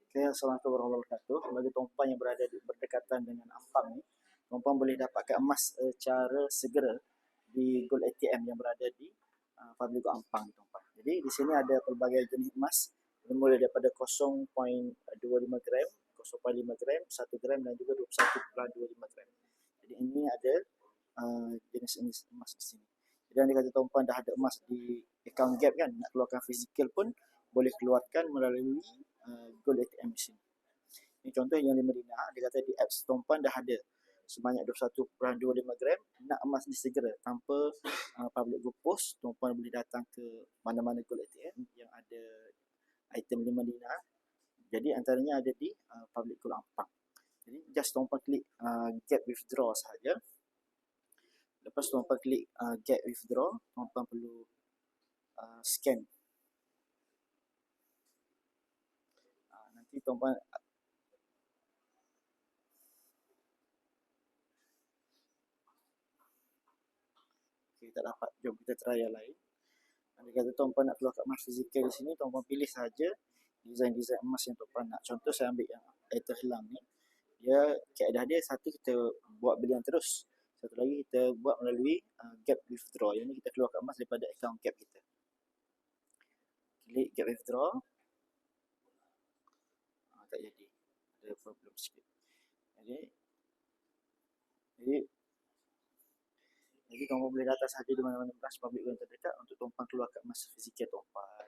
Okay, Assalamualaikum warahmatullahi wabarakatuh. Bagi tuan-puan yang berada di berdekatan dengan Ampang ni, tuan-puan boleh dapatkan emas secara segera di Gold ATM yang berada di Public Gold Ampang, tuan-puan. Jadi di sini ada pelbagai jenis emas, bermula daripada 0.25 gram, 0.5 gram, 1 gram dan juga 21.25 gram. Jadi ini ada jenis-jenis emas di sini. Dan dia kata tuan-puan dah ada emas di account gap kan, nak keluarkan fizikal pun boleh keluarkan melalui Gold ATM di sini. Ini contoh yang 5 dinar, dia kata di apps tuan-puan dah ada sebanyak 21.25 gram, nak emas ni segera tanpa public gold post, tuan-puan boleh datang ke mana-mana Gold ATM yang ada item 5 dinar. Jadi antaranya ada di public gold Ampang. Jadi just tuan-puan klik get withdraw sahaja. Lepas tuan-puan klik get withdraw, tuan-puan perlu scan. Nanti tuan-puan tak dapat, jom kita try yang lain. Dia kata tuan-puan nak keluar kat emas fizikal di sini, tuan-puan pilih saja design-design emas yang tuan-puan nak. Contoh saya ambil yang item hilang ni. Dia kaedah dia, satu kita buat belian terus, satu lagi kita buat melalui gap withdraw. Yang ni kita keluarkan emas daripada account gap kita. Klik gap withdraw. Tak jadi, ada problem sikit. Jadi tuan-puan boleh datang sahaja di mana-mana branch public yang terdekat untuk tuan-puan keluarkan emas fizikal tuan-puan.